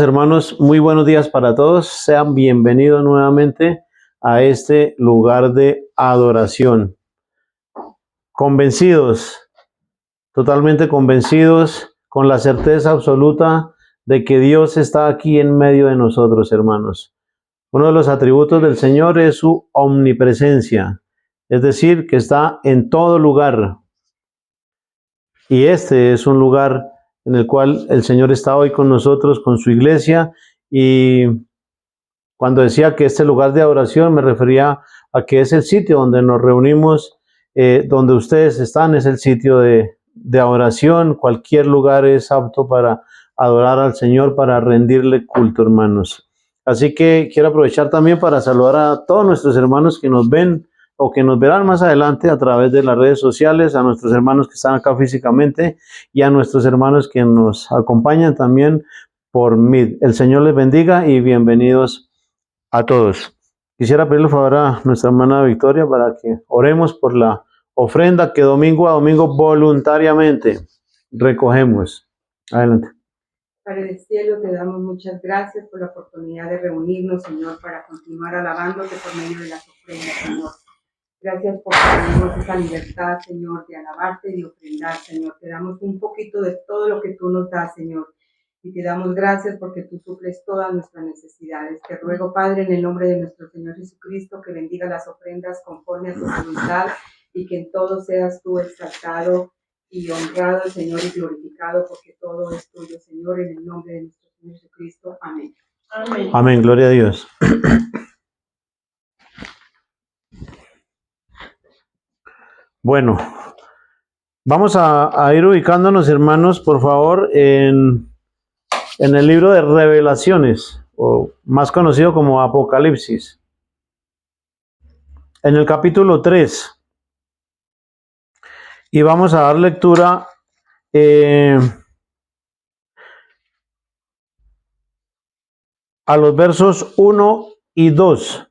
Hermanos, muy buenos días para todos. Sean bienvenidos nuevamente a este lugar de adoración. Convencidos, totalmente convencidos, con la certeza absoluta de que Dios está aquí en medio de nosotros, hermanos. Uno de los atributos del Señor es su omnipresencia, es decir, que está en todo lugar. Y este es un lugar en el cual el Señor está hoy con nosotros, con su iglesia. Y cuando decía que este lugar de adoración, me refería a que es el sitio donde nos reunimos, donde ustedes están, es el sitio de adoración. Cualquier lugar es apto para adorar al Señor, para rendirle culto, hermanos. Así que quiero aprovechar también para saludar a todos nuestros hermanos que nos ven o que nos verán más adelante a través de las redes sociales, a nuestros hermanos que están acá físicamente y a nuestros hermanos que nos acompañan también por Meet. El Señor les bendiga y bienvenidos a todos. Quisiera pedirle favor a nuestra hermana Victoria para que oremos por la ofrenda que domingo a domingo voluntariamente recogemos. Adelante. Padre del cielo, te damos muchas gracias por la oportunidad de reunirnos, Señor, para continuar alabándote por medio de las ofrendas, Señor. Gracias porque tenemos esa libertad, Señor, de alabarte y de ofrendar, Señor. Te damos un poquito de todo lo que tú nos das, Señor. Y te damos gracias porque tú suples todas nuestras necesidades. Te ruego, Padre, en el nombre de nuestro Señor Jesucristo, que bendiga las ofrendas conforme a tu voluntad y que en todo seas tú exaltado y honrado, Señor, y glorificado, porque todo es tuyo, Señor, en el nombre de nuestro Señor Jesucristo. Amén. Amén. Amén, gloria a Dios. Bueno, vamos a ir ubicándonos, hermanos, por favor, en el libro de Revelaciones, o más conocido como Apocalipsis. En el capítulo 3. Y vamos a dar lectura a los versos 1 y 2.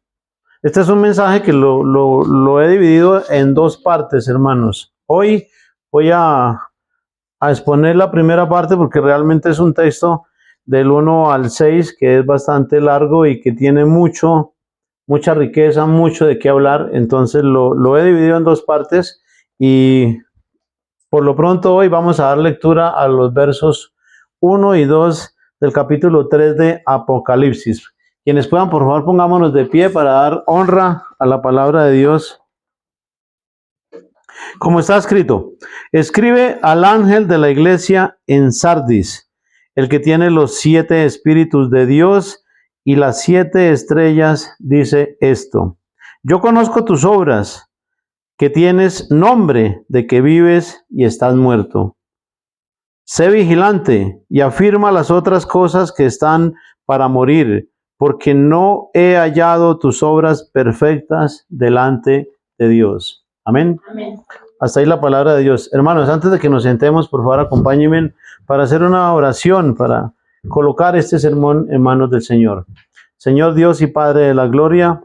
Este es un mensaje que lo he dividido en dos partes, hermanos. Hoy voy a exponer la primera parte porque realmente es un texto del 1 al 6 que es bastante largo y que tiene mucha riqueza, mucho de qué hablar. Entonces lo he dividido en dos partes y por lo pronto hoy vamos a dar lectura a los versos 1 y 2 del capítulo 3 de Apocalipsis. Quienes puedan, por favor, pongámonos de pie para dar honra a la palabra de Dios. Como está escrito, escribe al ángel de la iglesia en Sardis, el que tiene los 7 espíritus de Dios y las 7 estrellas, dice esto: yo conozco tus obras, que tienes nombre de que vives y estás muerto. Sé vigilante y afirma las otras cosas que están para morir, porque no he hallado tus obras perfectas delante de Dios. Amén. Amén. Hasta ahí la palabra de Dios. Hermanos, antes de que nos sentemos, por favor, acompáñenme para hacer una oración, para colocar este sermón en manos del Señor. Señor Dios y Padre de la gloria,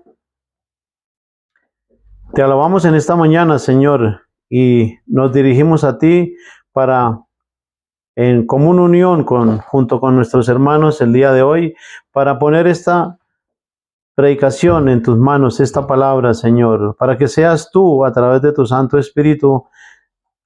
te alabamos en esta mañana, Señor, y nos dirigimos a ti para, en común unión junto con nuestros hermanos el día de hoy, para poner esta predicación en tus manos, esta palabra, Señor, para que seas tú, a través de tu Santo Espíritu,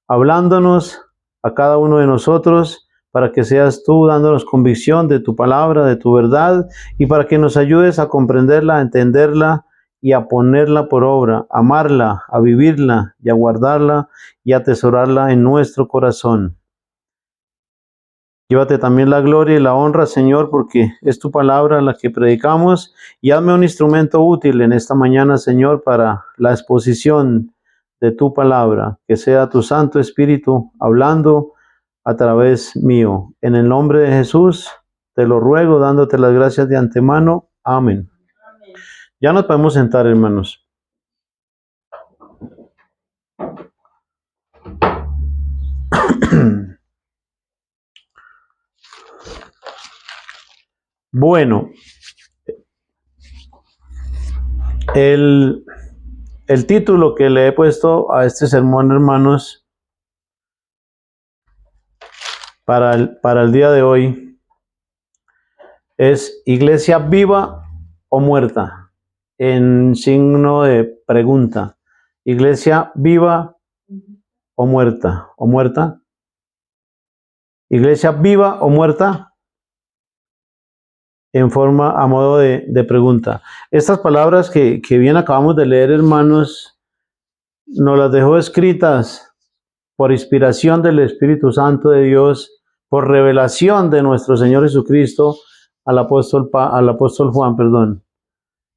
hablándonos a cada uno de nosotros, para que seas tú dándonos convicción de tu palabra, de tu verdad, y para que nos ayudes a comprenderla, a entenderla y a ponerla por obra, a amarla, a vivirla y a guardarla y a atesorarla en nuestro corazón. Llévate también la gloria y la honra, Señor, porque es tu palabra la que predicamos, y hazme un instrumento útil en esta mañana, Señor, para la exposición de tu palabra, que sea tu Santo Espíritu hablando a través mío. En el nombre de Jesús te lo ruego, dándote las gracias de antemano. Amén. Amén. Ya nos podemos sentar, hermanos. Bueno, el título que le he puesto a este sermón, hermanos, para el día de hoy, Es iglesia viva o muerta, en signo de pregunta. Iglesia viva o muerta, o muerta. Iglesia viva o muerta, en forma, a modo de pregunta. Estas palabras que bien acabamos de leer, hermanos, nos las dejó escritas por inspiración del Espíritu Santo de Dios, por revelación de nuestro Señor Jesucristo al apóstol Juan,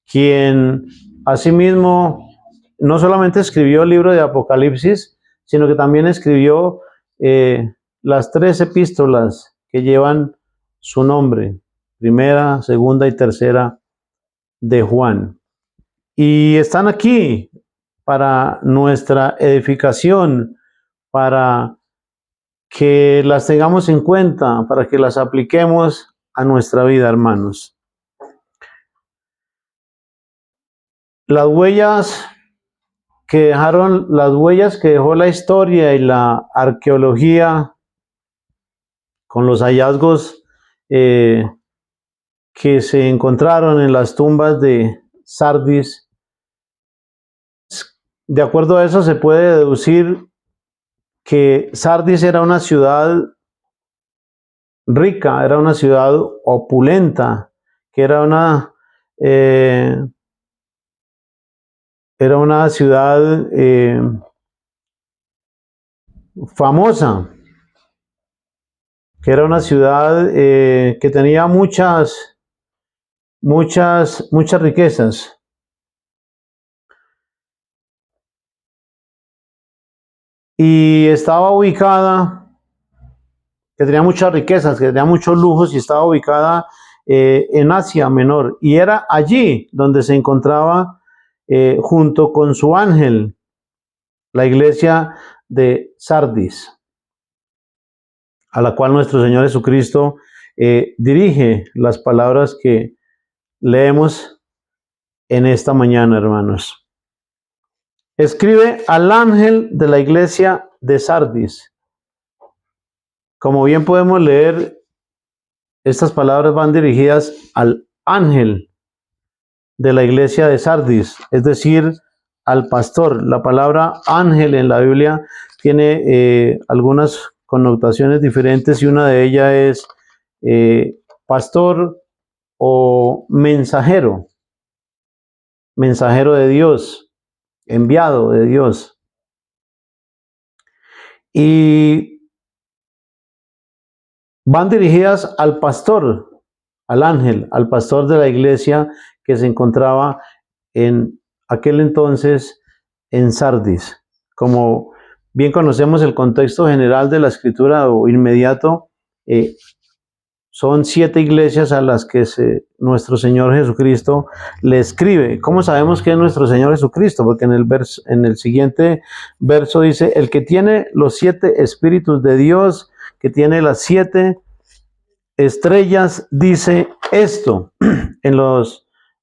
quien asimismo no solamente escribió el libro de Apocalipsis, sino que también escribió las 3 epístolas que llevan su nombre, primera, segunda y tercera de Juan. Y están aquí para nuestra edificación, para que las tengamos en cuenta, para que las apliquemos a nuestra vida, hermanos. Las huellas que dejó la historia y la arqueología con los hallazgos que se encontraron en las tumbas de Sardis. De acuerdo a eso se puede deducir que Sardis era una ciudad rica, era una ciudad opulenta, que era una ciudad famosa, que era una ciudad que tenía muchas riquezas. Y estaba ubicada, que tenía muchas riquezas, que tenía muchos lujos, y estaba ubicada en Asia Menor. Y era allí donde se encontraba, junto con su ángel, la iglesia de Sardis, a la cual nuestro Señor Jesucristo dirige las palabras que leemos en esta mañana, hermanos. Escribe al ángel de la iglesia de Sardis. Como bien podemos leer, estas palabras van dirigidas al ángel de la iglesia de Sardis, es decir, al pastor. La palabra ángel en la Biblia tiene algunas connotaciones diferentes, y una de ellas es pastor o mensajero de Dios, enviado de Dios. Y van dirigidas al pastor, al ángel, al pastor de la iglesia que se encontraba en aquel entonces en Sardis. Como bien conocemos el contexto general de la escritura o inmediato, son 7 iglesias a las que nuestro Señor Jesucristo le escribe. ¿Cómo sabemos que es nuestro Señor Jesucristo? Porque en el siguiente verso dice: el que tiene los 7 espíritus de Dios, que tiene las 7 estrellas, dice esto. En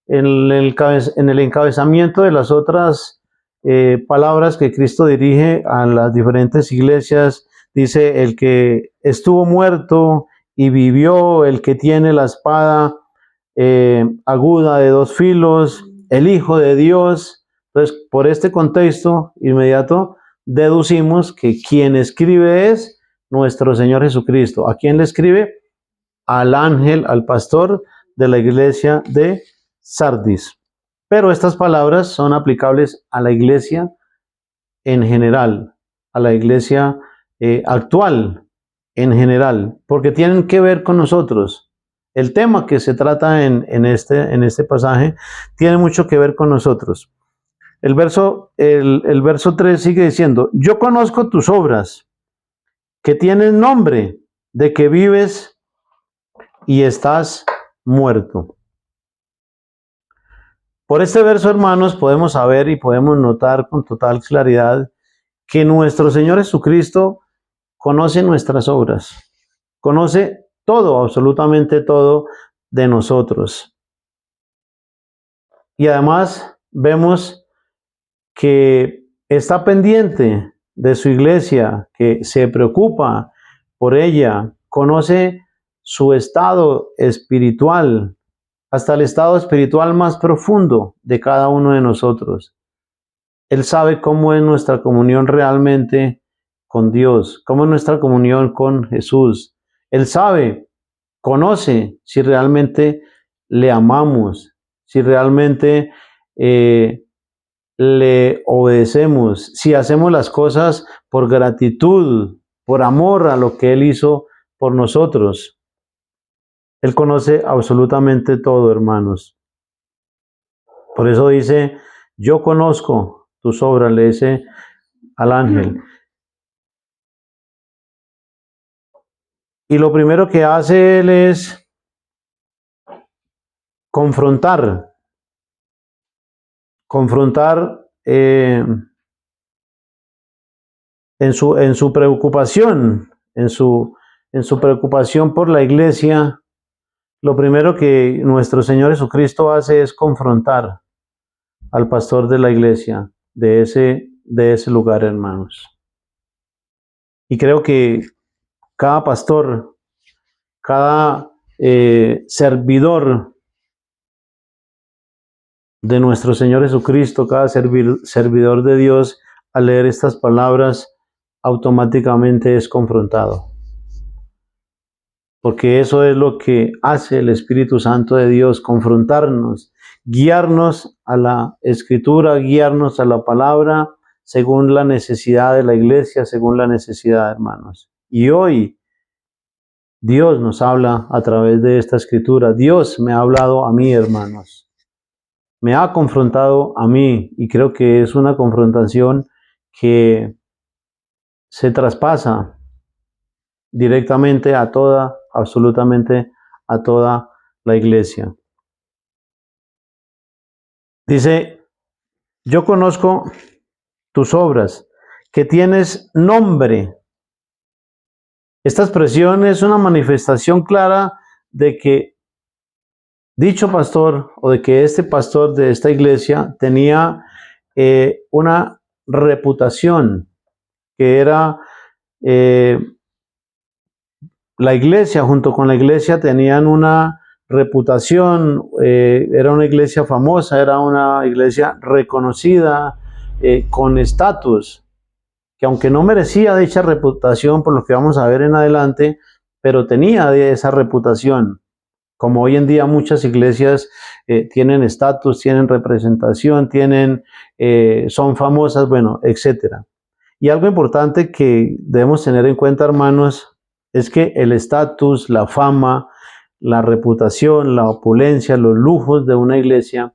el encabezamiento de las otras palabras que Cristo dirige a las diferentes iglesias, dice: el que estuvo muerto y vivió, el que tiene la espada aguda de 2 filos, el Hijo de Dios. Entonces, por este contexto inmediato, deducimos que quien escribe es nuestro Señor Jesucristo. ¿A quién le escribe? Al ángel, al pastor de la iglesia de Sardis. Pero estas palabras son aplicables a la iglesia en general, a la iglesia actual en general, porque tienen que ver con nosotros. El tema que se trata en este pasaje tiene mucho que ver con nosotros. El verso 3 sigue diciendo: yo conozco tus obras, que tienes nombre de que vives y estás muerto. Por este verso, hermanos, podemos saber y podemos notar con total claridad que nuestro Señor Jesucristo conoce nuestras obras, conoce todo, absolutamente todo de nosotros. Y además vemos que está pendiente de su iglesia, que se preocupa por ella, conoce su estado espiritual, hasta el estado espiritual más profundo de cada uno de nosotros. Él sabe cómo es nuestra comunión realmente con Dios, cómo es nuestra comunión con Jesús. Él sabe, conoce si realmente le amamos, si realmente le obedecemos, si hacemos las cosas por gratitud, por amor a lo que Él hizo por nosotros. Él conoce absolutamente todo, hermanos. Por eso dice, yo conozco tus obras, le dice al ángel. Y lo primero que hace Él es confrontar en su preocupación, en su preocupación por la iglesia. Lo primero que nuestro Señor Jesucristo hace es confrontar al pastor de la iglesia de ese lugar, hermanos. Y creo que cada pastor, cada servidor de nuestro Señor Jesucristo, cada servidor de Dios, al leer estas palabras, automáticamente es confrontado. Porque eso es lo que hace el Espíritu Santo de Dios, confrontarnos, guiarnos a la Escritura, guiarnos a la palabra, según la necesidad de la iglesia, según la necesidad, hermanos. Y hoy Dios nos habla a través de esta Escritura. Dios me ha hablado a mí, hermanos. Me ha confrontado a mí, y creo que es una confrontación que se traspasa directamente a toda, absolutamente a toda la iglesia. Dice, yo conozco tus obras, que tienes nombre. Esta expresión es una manifestación clara de que dicho pastor, o de que este pastor de esta iglesia tenía una reputación, que era la iglesia, junto con la iglesia tenían una reputación, era una iglesia famosa, era una iglesia reconocida, con estatus, que aunque no merecía dicha reputación por lo que vamos a ver en adelante, pero tenía esa reputación. Como hoy en día muchas iglesias tienen estatus, tienen representación, son famosas, bueno, etc. Y algo importante que debemos tener en cuenta, hermanos, es que el estatus, la fama, la reputación, la opulencia, los lujos de una iglesia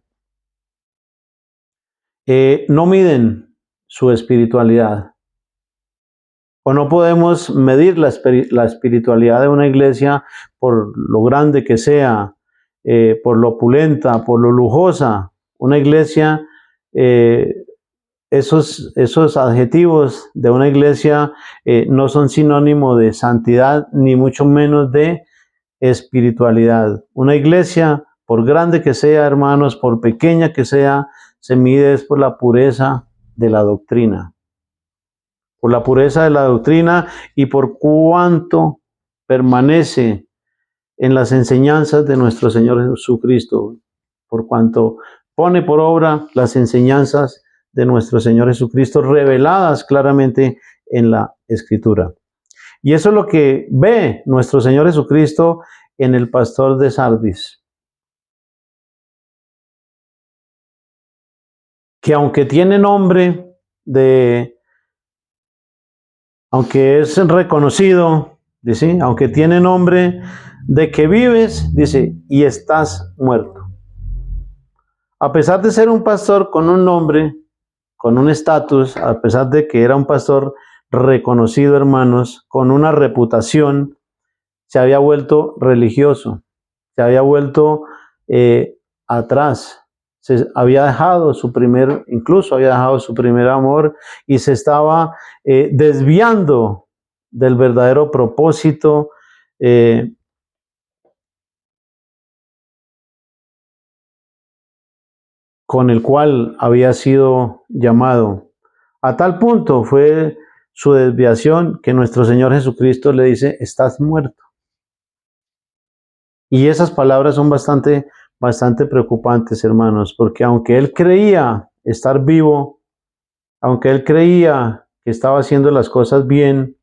no miden su espiritualidad. O no podemos medir la espiritualidad de una iglesia por lo grande que sea, por lo opulenta, por lo lujosa. Una iglesia, esos adjetivos de una iglesia no son sinónimo de santidad, ni mucho menos de espiritualidad. Una iglesia, por grande que sea, hermanos, por pequeña que sea, se mide por la pureza de la doctrina. Por la pureza de la doctrina y por cuánto permanece en las enseñanzas de nuestro Señor Jesucristo, por cuanto pone por obra las enseñanzas de nuestro Señor Jesucristo reveladas claramente en la Escritura. Y eso es lo que ve nuestro Señor Jesucristo en el pastor de Sardis, que aunque tiene nombre aunque es reconocido, dice, aunque tiene nombre de que vives, dice, y estás muerto. A pesar de ser un pastor con un nombre, con un estatus, a pesar de que era un pastor reconocido, hermanos, con una reputación, se había vuelto religioso, se había vuelto atrás. Incluso había dejado su primer amor y se estaba desviando del verdadero propósito con el cual había sido llamado. A tal punto fue su desviación que nuestro Señor Jesucristo le dice, estás muerto. Y esas palabras son bastante preocupantes, hermanos, porque aunque él creía estar vivo, aunque él creía que estaba haciendo las cosas bien,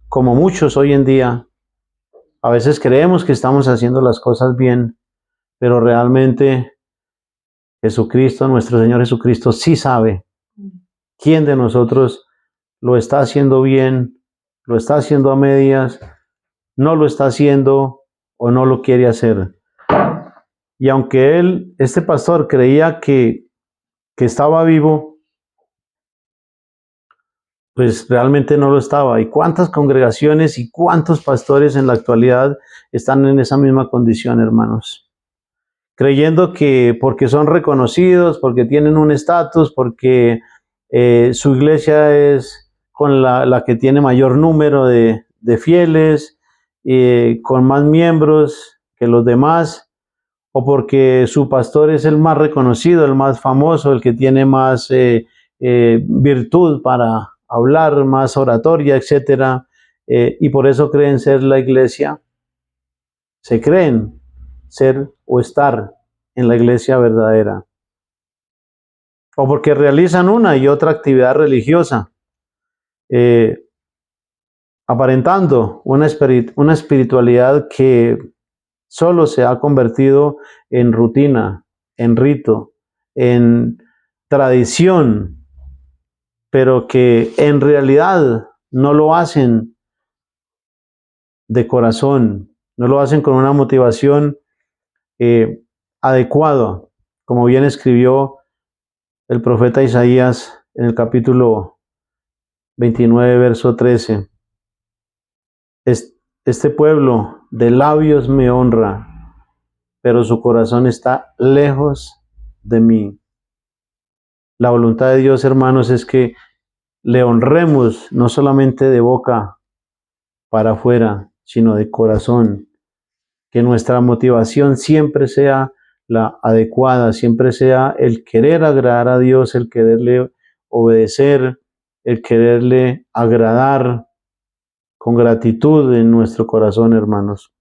como muchos hoy en día, a veces creemos que estamos haciendo las cosas bien, pero realmente Jesucristo, nuestro Señor Jesucristo, sí sabe quién de nosotros lo está haciendo bien, lo está haciendo a medias, no lo está haciendo o no lo quiere hacer. Y aunque este pastor creía que estaba vivo, pues realmente no lo estaba. ¿Y cuántas congregaciones y cuántos pastores en la actualidad están en esa misma condición, hermanos? Creyendo que porque son reconocidos, porque tienen un estatus, porque su iglesia es con la que tiene mayor número de fieles, con más miembros que los demás, o porque su pastor es el más reconocido, el más famoso, el que tiene más virtud para hablar, más oratoria, etcétera, y por eso creen ser la iglesia, se creen ser o estar en la iglesia verdadera, o porque realizan una y otra actividad religiosa, eh, aparentando una espiritualidad que solo se ha convertido en rutina, en rito, en tradición, pero que en realidad no lo hacen de corazón, no lo hacen con una motivación adecuada, como bien escribió el profeta Isaías en el capítulo 29, verso 13. Este pueblo de labios me honra, pero su corazón está lejos de mí. La voluntad de Dios, hermanos, es que le honremos no solamente de boca para afuera, sino de corazón. Que nuestra motivación siempre sea la adecuada, siempre sea el querer agradar a Dios, el quererle obedecer, el quererle agradar con gratitud en nuestro corazón, hermanos.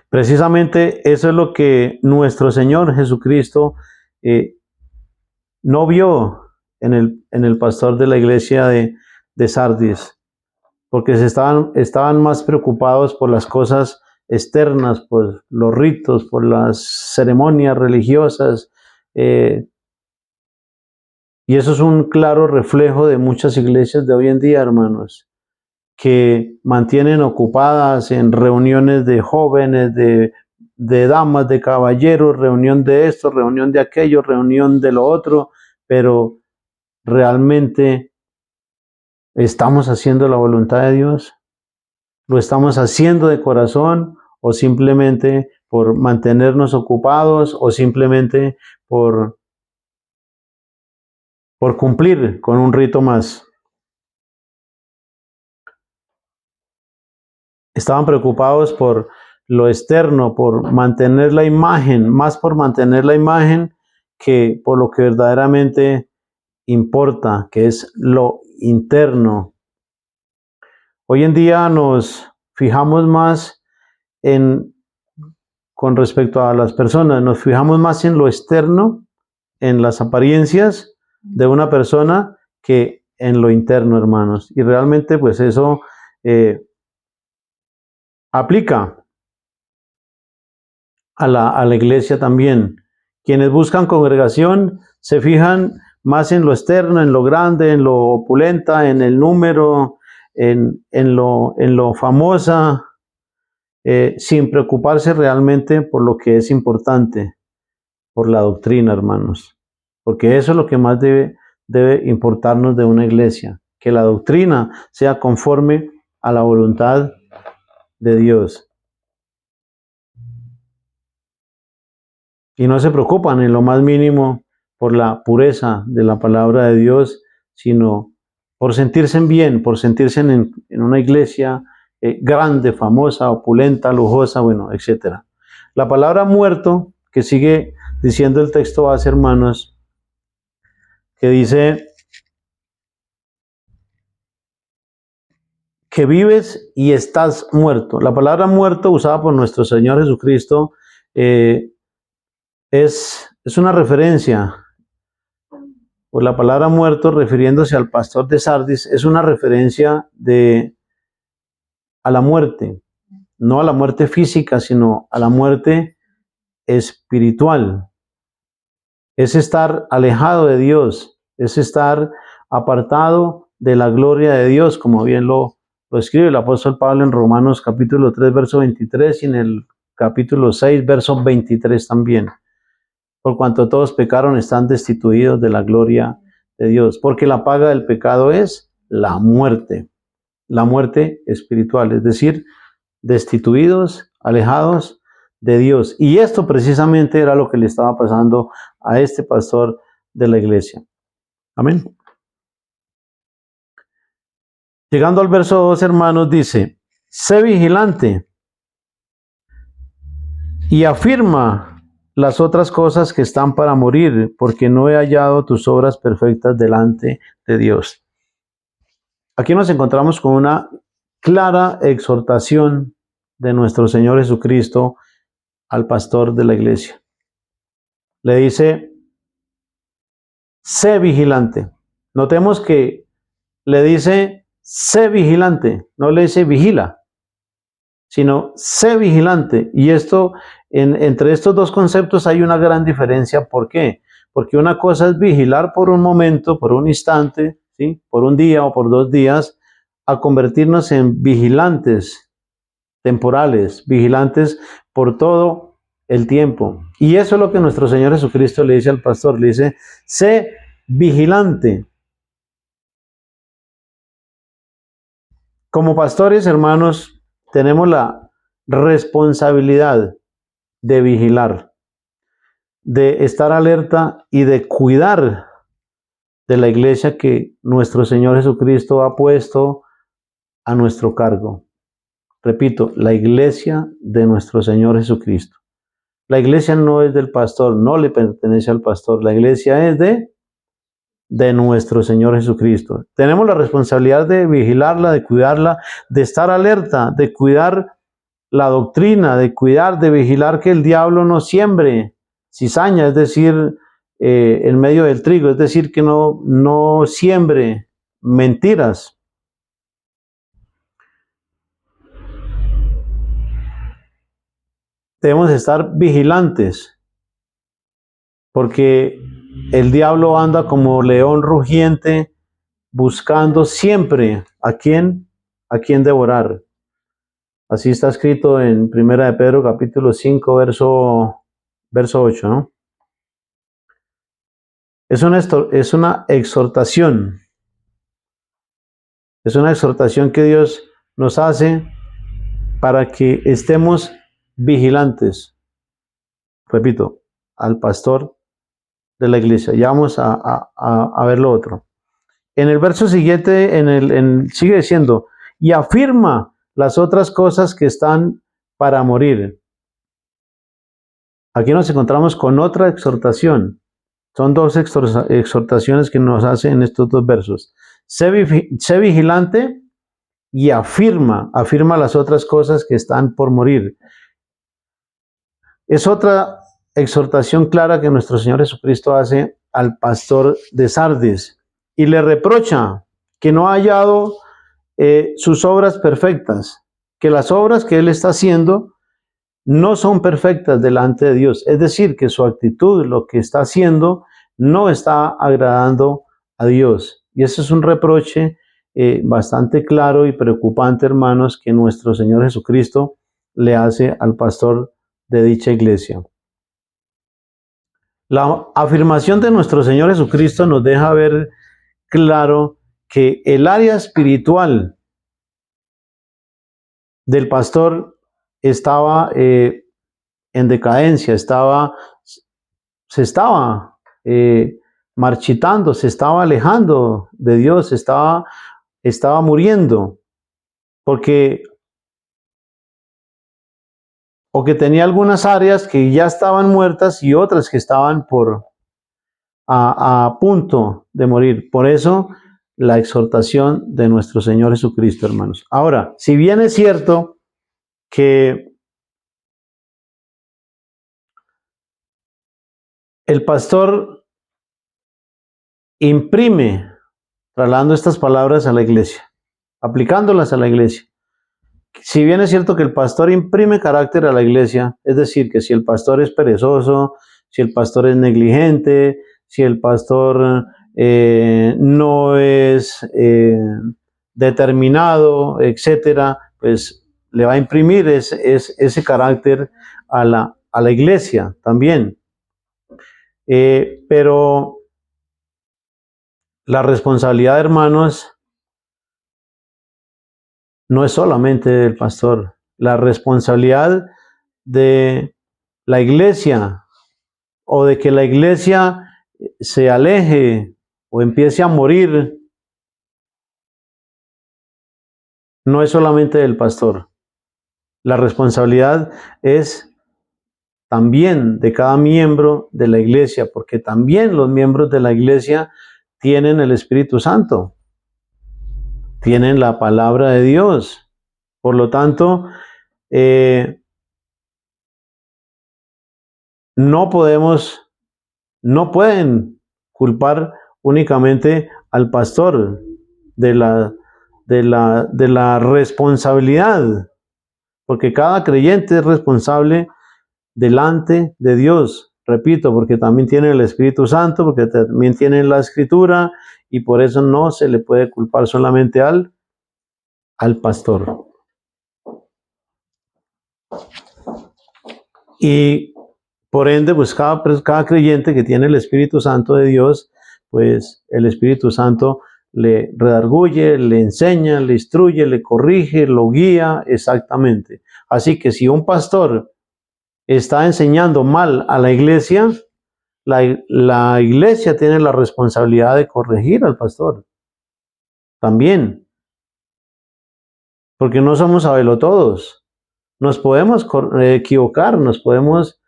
Precisamente eso es lo que nuestro Señor Jesucristo no vio en el pastor de la iglesia de Sardis, porque estaban más preocupados por las cosas externas, por los ritos, por las ceremonias religiosas, y eso es un claro reflejo de muchas iglesias de hoy en día, hermanos, que mantienen ocupadas en reuniones de jóvenes, de damas, de caballeros, reunión de esto, reunión de aquello, reunión de lo otro, pero realmente ¿estamos haciendo la voluntad de Dios? ¿Lo estamos haciendo de corazón o simplemente por mantenernos ocupados o simplemente por cumplir con un rito más? Estaban preocupados por lo externo, por mantener la imagen, más por mantener la imagen que por lo que verdaderamente importa, que es lo interno. Hoy en día nos fijamos más con respecto a las personas, nos fijamos más en lo externo, en las apariencias de una persona que en lo interno, hermanos. Y realmente pues eso aplica a la iglesia también. Quienes buscan congregación se fijan más en lo externo, en lo grande, en lo opulenta, en el número, en lo famosa, sin preocuparse realmente por lo que es importante, por la doctrina, hermanos. Porque eso es lo que más debe importarnos de una iglesia, que la doctrina sea conforme a la voluntad de Dios. Y no se preocupan en lo más mínimo por la pureza de la palabra de Dios, sino por sentirse bien, por sentirse en una iglesia grande, famosa, opulenta, lujosa, bueno, etc. La palabra muerto, que sigue diciendo el texto base, hermanos, que dice: que vives y estás muerto. La palabra muerto usada por nuestro Señor Jesucristo es una referencia, o la palabra muerto refiriéndose al pastor de Sardis, es una referencia a la muerte, no a la muerte física, sino a la muerte espiritual. Es estar alejado de Dios, es estar apartado de la gloria de Dios, como bien lo escribe el apóstol Pablo en Romanos capítulo 3, verso 23 y en el capítulo 6, verso 23 también. Por cuanto todos pecaron, están destituidos de la gloria de Dios, porque la paga del pecado es la muerte espiritual, es decir, destituidos, alejados de Dios. Y esto precisamente era lo que le estaba pasando a este pastor de la iglesia. Amén. Llegando al verso 2, hermanos, dice, sé vigilante y afirma las otras cosas que están para morir, porque no he hallado tus obras perfectas delante de Dios. Aquí nos encontramos con una clara exhortación de nuestro Señor Jesucristo al pastor de la iglesia. Le dice, sé vigilante. Notemos que le dice, sé vigilante, no le dice vigila, sino sé vigilante. Y esto, entre estos dos conceptos hay una gran diferencia. ¿Por qué? Porque una cosa es vigilar por un momento, por un instante, ¿sí? Por un día o por 2 días, a convertirnos en vigilantes temporales, vigilantes por todo el tiempo. Y eso es lo que nuestro Señor Jesucristo le dice al pastor, le dice, sé vigilante. Como pastores, hermanos, tenemos la responsabilidad de vigilar, de estar alerta y de cuidar de la iglesia que nuestro Señor Jesucristo ha puesto a nuestro cargo. Repito, la iglesia de nuestro Señor Jesucristo. La iglesia no es del pastor, no le pertenece al pastor. La iglesia es de nuestro Señor Jesucristo. Tenemos la responsabilidad de vigilarla, de cuidarla, de estar alerta, de cuidar la doctrina, de cuidar, de vigilar que el diablo no siembre cizaña, es decir, en medio del trigo, es decir, que no siembre mentiras. Debemos estar vigilantes, porque el diablo anda como león rugiente, buscando siempre a quién devorar. Así está escrito en 1 de Pedro capítulo 5, verso 8, ¿no? Es una exhortación. Es una exhortación que Dios nos hace para que estemos vigilantes. Repito, al pastor de la iglesia. Ya vamos a ver lo otro. En el verso siguiente, sigue diciendo, y afirma las otras cosas que están para morir. Aquí nos encontramos con otra exhortación. Son 2 exhortaciones que nos hace en estos 2 versos. Sé vigilante y afirma las otras cosas que están por morir. Es otra exhortación clara que nuestro Señor Jesucristo hace al pastor de Sardis y le reprocha que no ha hallado sus obras perfectas, que las obras que él está haciendo no son perfectas delante de Dios. Es decir, que su actitud, lo que está haciendo, no está agradando a Dios. Y ese es un reproche bastante claro y preocupante, hermanos, que nuestro Señor Jesucristo le hace al pastor de dicha iglesia. La afirmación de nuestro Señor Jesucristo nos deja ver claro que el área espiritual del pastor estaba en decadencia, se estaba marchitando, se estaba alejando de Dios, estaba muriendo, porque o que tenía algunas áreas que ya estaban muertas y otras que estaban a punto de morir. Por eso la exhortación de nuestro Señor Jesucristo, hermanos. Ahora, si bien es cierto que el pastor imprime, trasladando estas palabras a la iglesia, aplicándolas a la iglesia. Si bien es cierto que el pastor imprime carácter a la iglesia, es decir, que si el pastor es perezoso, si el pastor es negligente, si el pastor no es determinado, etcétera, pues le va a imprimir ese carácter a la iglesia también. Pero la responsabilidad, hermanos, no es solamente del pastor. La responsabilidad de la iglesia o de que la iglesia se aleje o empiece a morir no es solamente del pastor. La responsabilidad es también de cada miembro de la iglesia, porque también los miembros de la iglesia tienen el Espíritu Santo, tienen la palabra de Dios. Por lo tanto, no pueden culpar únicamente al pastor de la responsabilidad, porque cada creyente es responsable delante de Dios. Repito, porque también tiene el Espíritu Santo, porque también tiene la Escritura, y por eso no se le puede culpar solamente al pastor. Y por ende, pues cada creyente que tiene el Espíritu Santo de Dios, pues el Espíritu Santo le redarguye, le enseña, le instruye, le corrige, lo guía exactamente. Así que si un pastor está enseñando mal a la iglesia, la iglesia tiene la responsabilidad de corregir al pastor. También. Porque no somos sabelotodos. Nos podemos equivocar, podemos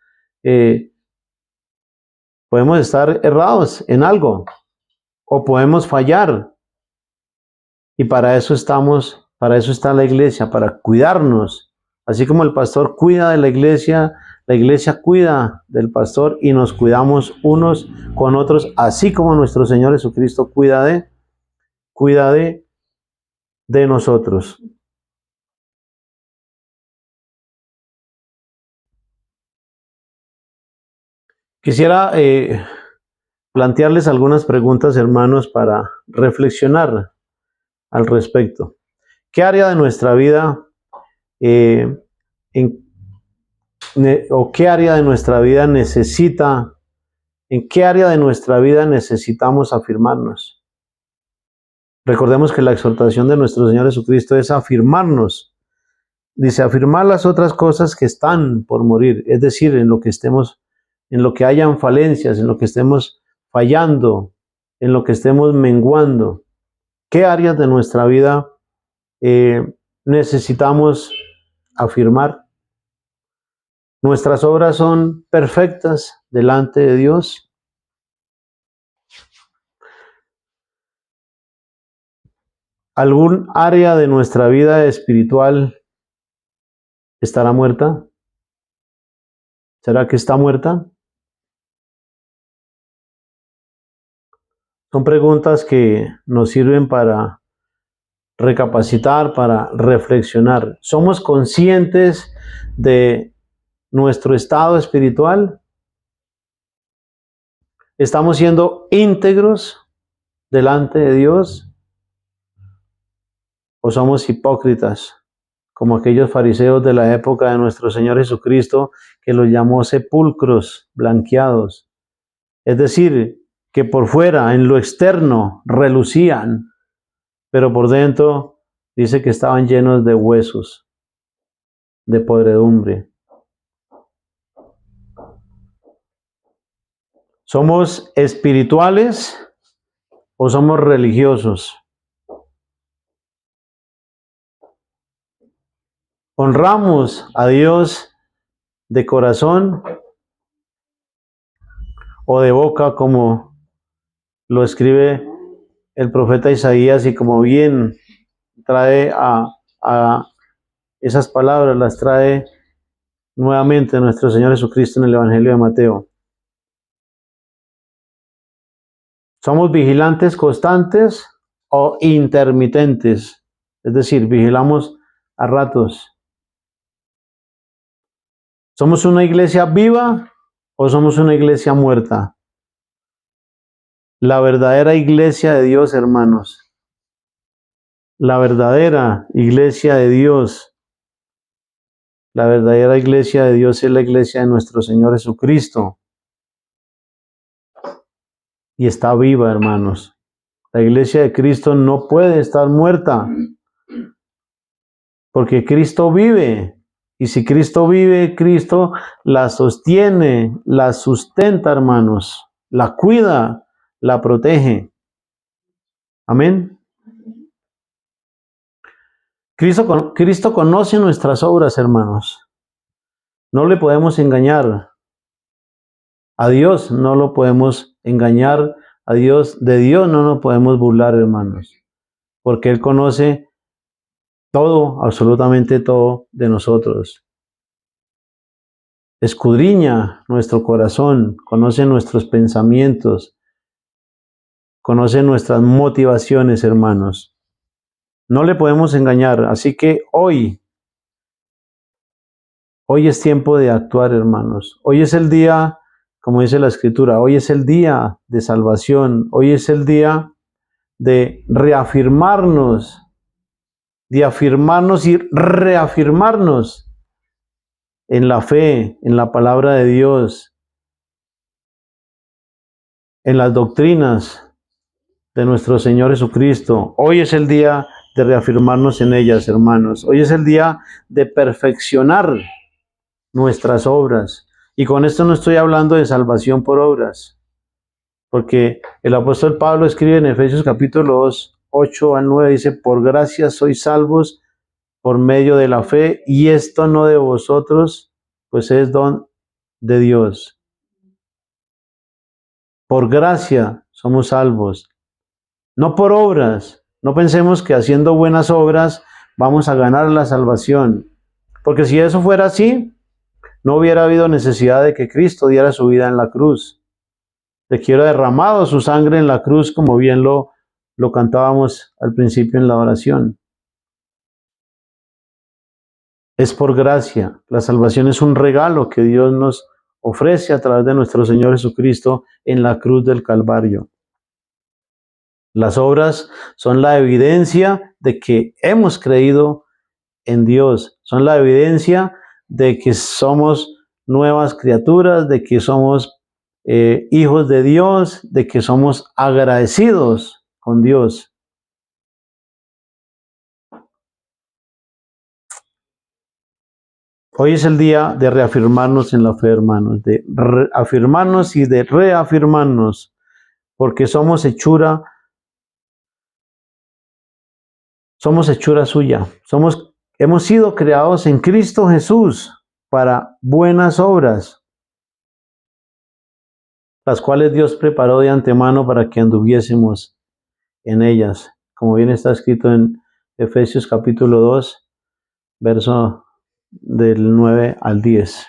estar errados en algo o podemos fallar. Y para eso está la iglesia, para cuidarnos. Así como el pastor cuida de la iglesia cuida del pastor y nos cuidamos unos con otros, así como nuestro Señor Jesucristo cuida de nosotros. Quisiera plantearles algunas preguntas, hermanos, para reflexionar al respecto. ¿Qué área de nuestra vida qué área de nuestra vida en qué área de nuestra vida necesitamos afirmarnos? Recordemos que la exhortación de nuestro Señor Jesucristo es afirmarnos. Dice, afirmar las otras cosas que están por morir, es decir, en lo que hayan falencias, en lo que estemos fallando, en lo que estemos menguando. ¿Qué áreas de nuestra vida necesitamos afirmar? ¿Nuestras obras son perfectas delante de Dios? ¿Algún área de nuestra vida espiritual estará muerta? ¿Será que está muerta? Son preguntas que nos sirven para recapacitar, para reflexionar. ¿Somos conscientes de nuestro estado espiritual? ¿Estamos siendo íntegros delante de Dios? ¿O somos hipócritas, como aquellos fariseos de la época de nuestro Señor Jesucristo, que los llamó sepulcros blanqueados? Es decir, que por fuera, en lo externo, relucían, pero por dentro dice que estaban llenos de huesos, de podredumbre. ¿Somos espirituales o somos religiosos? ¿Honramos a Dios de corazón o de boca, como lo escribe el profeta Isaías y como bien trae a esas palabras, las trae nuevamente nuestro Señor Jesucristo en el Evangelio de Mateo. ¿Somos vigilantes constantes o intermitentes? Es decir, vigilamos a ratos. ¿Somos una iglesia viva o somos una iglesia muerta? La verdadera iglesia de Dios, hermanos. La verdadera iglesia de Dios. La verdadera iglesia de Dios es la iglesia de nuestro Señor Jesucristo. Y está viva, hermanos. La iglesia de Cristo no puede estar muerta. Porque Cristo vive. Y si Cristo vive, Cristo la sostiene, la sustenta, hermanos. La cuida, la protege. Amén. Cristo conoce nuestras obras, hermanos. No le podemos engañar. A Dios no lo podemos engañar. A Dios, de Dios no nos podemos burlar, hermanos. Porque Él conoce todo, absolutamente todo de nosotros. Escudriña nuestro corazón, conoce nuestros pensamientos, conoce nuestras motivaciones, hermanos. No le podemos engañar. Así que hoy es tiempo de actuar, hermanos. Hoy es el día, como dice la Escritura, hoy es el día de salvación. Hoy es el día de reafirmarnos, de afirmarnos y reafirmarnos en la fe, en la palabra de Dios, en las doctrinas de nuestro Señor Jesucristo. Hoy es el día de reafirmarnos en ellas, hermanos. Hoy es el día de perfeccionar nuestras obras. Y con esto no estoy hablando de salvación por obras, porque el apóstol Pablo escribe en Efesios capítulo 2, 8 al 9, dice: por gracia sois salvos por medio de la fe, y esto no de vosotros, pues es don de Dios. Por gracia somos salvos, no por obras. No pensemos que haciendo buenas obras vamos a ganar la salvación, porque si eso fuera así, no hubiera habido necesidad de que Cristo diera su vida en la cruz, de que hubiera derramado su sangre en la cruz, como bien lo cantábamos al principio en la oración. Es por gracia. La salvación es un regalo que Dios nos ofrece a través de nuestro Señor Jesucristo en la cruz del Calvario. Las obras son la evidencia de que hemos creído en Dios, son la evidencia de que somos nuevas criaturas, de que somos hijos de Dios, de que somos agradecidos con Dios. Hoy es el día de reafirmarnos en la fe, hermanos, de afirmarnos y de reafirmarnos, porque somos hechura suya. Hemos sido creados en Cristo Jesús para buenas obras, las cuales Dios preparó de antemano para que anduviésemos en ellas, como bien está escrito en Efesios capítulo 2, verso del 9 al 10.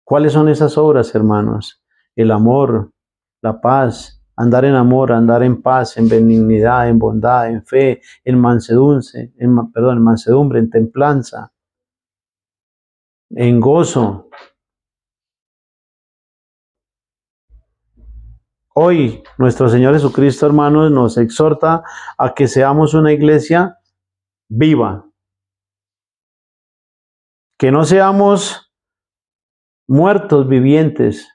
¿Cuáles son esas obras, hermanos? El amor, la paz, andar en amor, andar en paz, en benignidad, en bondad, en fe, en mansedumbre, en templanza, en gozo. Hoy nuestro Señor Jesucristo, hermanos, nos exhorta a que seamos una iglesia viva, que no seamos muertos vivientes,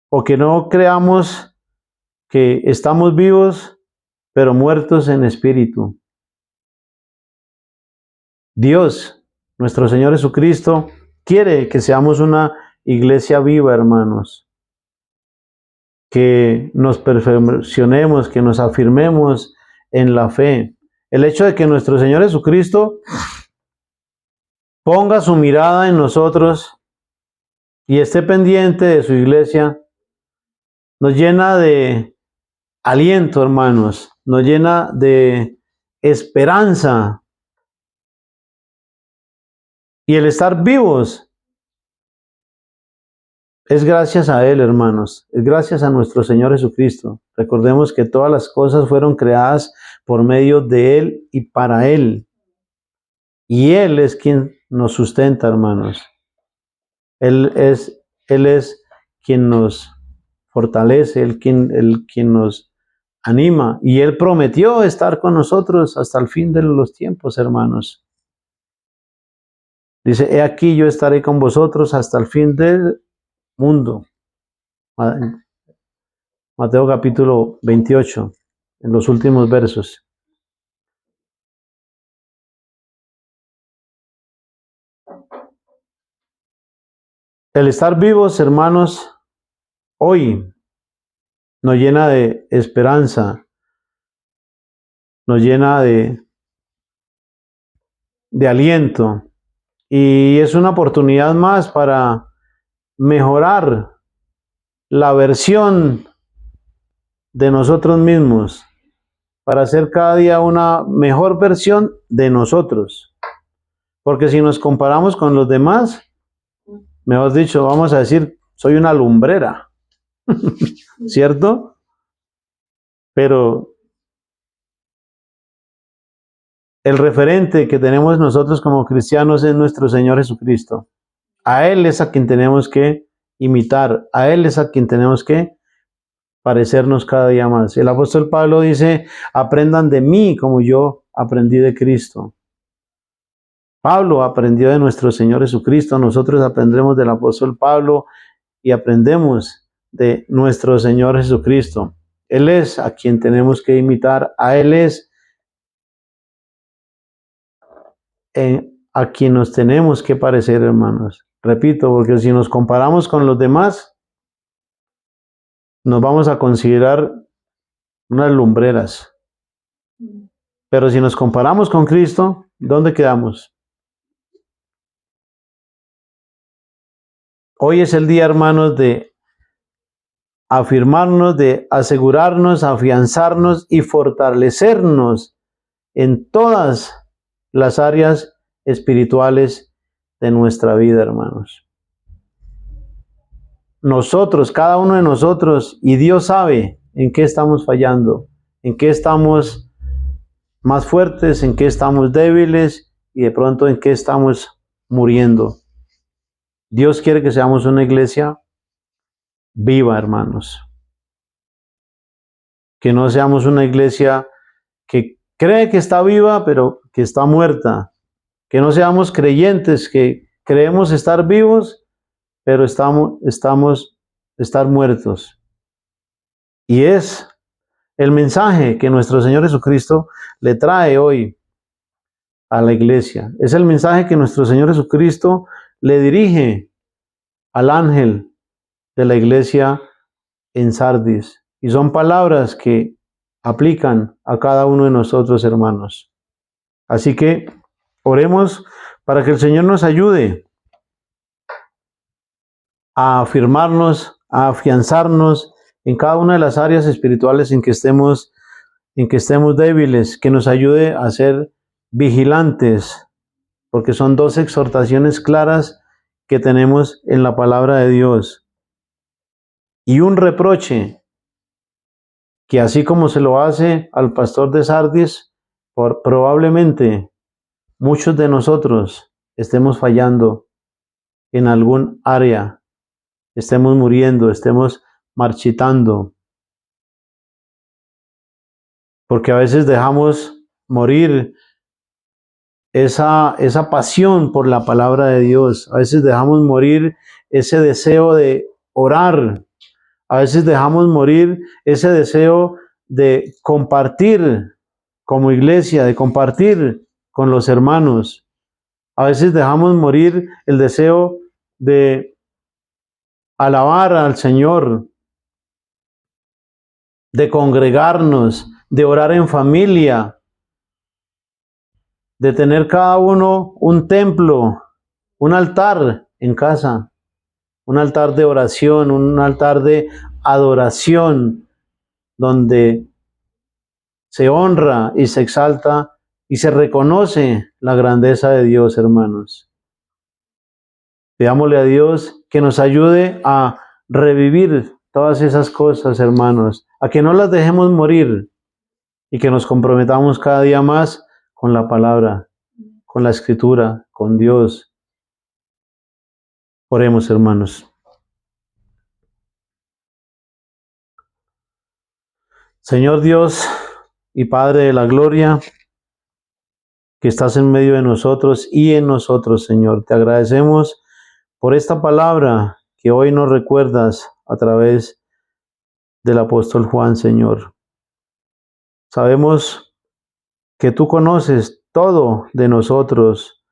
o que no creamos que estamos vivos, pero muertos en espíritu. Dios, nuestro Señor Jesucristo, quiere que seamos una iglesia viva, hermanos, que nos perfeccionemos, que nos afirmemos en la fe. El hecho de que nuestro Señor Jesucristo ponga su mirada en nosotros y esté pendiente de su iglesia, nos llena de aliento, hermanos, nos llena de esperanza. Y el estar vivos es gracias a Él, hermanos. Es gracias a nuestro Señor Jesucristo. Recordemos que todas las cosas fueron creadas por medio de Él y para Él. Y Él es quien nos sustenta, hermanos. Él es quien nos fortalece, Él quien nos anima. Y Él prometió estar con nosotros hasta el fin de los tiempos, hermanos. Dice, he aquí yo estaré con vosotros hasta el fin del mundo. Mateo capítulo 28, en los últimos versos. El estar vivos, hermanos, hoy nos llena de esperanza, nos llena de aliento, y es una oportunidad más para mejorar la versión de nosotros mismos, para hacer cada día una mejor versión de nosotros. Porque si nos comparamos con los demás, mejor dicho, vamos a decir, soy una lumbrera, ¿cierto? Pero el referente que tenemos nosotros como cristianos es nuestro Señor Jesucristo. A Él es a quien tenemos que imitar, a Él es a quien tenemos que parecernos cada día más. El apóstol Pablo dice, aprendan de mí como yo aprendí de Cristo. Pablo aprendió de nuestro Señor Jesucristo, nosotros aprendremos del apóstol Pablo y aprendemos de nuestro Señor Jesucristo. Él es a quien tenemos que imitar, a Él es a quien nos tenemos que parecer, hermanos. Repito, porque si nos comparamos con los demás, nos vamos a considerar unas lumbreras. Pero si nos comparamos con Cristo, ¿dónde quedamos? Hoy es el día, hermanos, de afirmarnos, de asegurarnos, afianzarnos y fortalecernos en todas las áreas espirituales de nuestra vida, hermanos. Nosotros, cada uno de nosotros, y Dios sabe en qué estamos fallando, en qué estamos más fuertes, en qué estamos débiles y de pronto en qué estamos muriendo. Dios quiere que seamos una iglesia viva, hermanos. Que no seamos una iglesia que cree que está viva, pero que está muerta. Que no seamos creyentes que creemos estar vivos, pero estar muertos. Y es el mensaje que nuestro Señor Jesucristo le trae hoy a la iglesia. Es el mensaje que nuestro Señor Jesucristo le dirige al ángel de la iglesia en Sardis. Y son palabras que aplican a cada uno de nosotros, hermanos. Así que oremos para que el Señor nos ayude a afirmarnos, a afianzarnos en cada una de las áreas espirituales en que estemos débiles, que nos ayude a ser vigilantes, porque son dos exhortaciones claras que tenemos en la palabra de Dios. Y un reproche que así como se lo hace al pastor de Sardis, probablemente muchos de nosotros estemos fallando en algún área, estemos muriendo, estemos marchitando, porque a veces dejamos morir esa pasión por la palabra de Dios, a veces dejamos morir ese deseo de orar, a veces dejamos morir ese deseo de compartir como iglesia, de compartir con los hermanos. A veces dejamos morir el deseo de alabar al Señor, de congregarnos, de orar en familia, de tener cada uno un templo, un altar en casa, un altar de oración, un altar de adoración, donde se honra y se exalta y se reconoce la grandeza de Dios, hermanos. Pidámosle a Dios que nos ayude a revivir todas esas cosas, hermanos, a que no las dejemos morir y que nos comprometamos cada día más con la palabra, con la escritura, con Dios. Oremos, hermanos. Señor Dios y Padre de la gloria, que estás en medio de nosotros y en nosotros, Señor, te agradecemos por esta palabra que hoy nos recuerdas a través del apóstol Juan, Señor. Sabemos que tú conoces todo de nosotros,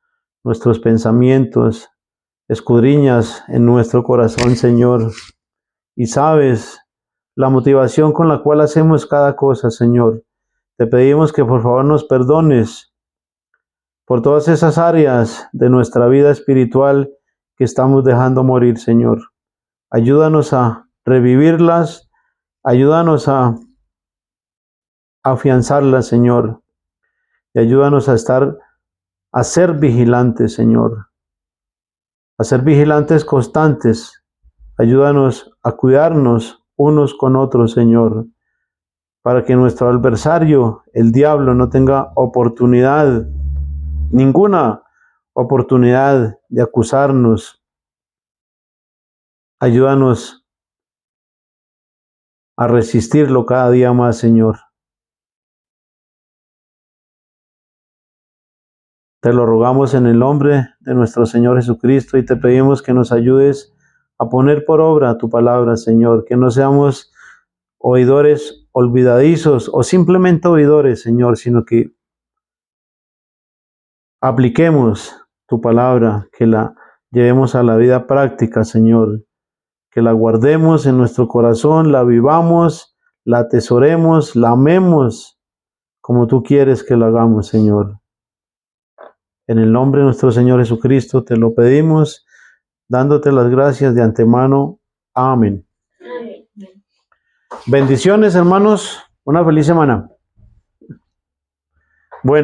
nuestros pensamientos, escudriñas en nuestro corazón, Señor, y sabes la motivación con la cual hacemos cada cosa, Señor. Te pedimos que por favor nos perdones por todas esas áreas de nuestra vida espiritual que estamos dejando morir, Señor. Ayúdanos a revivirlas, ayúdanos a afianzarlas, Señor, y ayúdanos a ser vigilantes, Señor, a ser vigilantes constantes. Ayúdanos a cuidarnos unos con otros, Señor, para que nuestro adversario, el diablo, no tenga oportunidad, ninguna oportunidad de acusarnos. Ayúdanos a resistirlo cada día más, Señor. Te lo rogamos en el nombre de nuestro Señor Jesucristo y te pedimos que nos ayudes a poner por obra tu palabra, Señor, que no seamos oidores olvidadizos o simplemente oidores, Señor, sino que apliquemos tu palabra, que la llevemos a la vida práctica, Señor, que la guardemos en nuestro corazón, la vivamos, la atesoremos, la amemos como tú quieres que lo hagamos, Señor. En el nombre de nuestro Señor Jesucristo te lo pedimos, dándote las gracias de antemano. Amén. Bendiciones, hermanos. Una feliz semana. Bueno.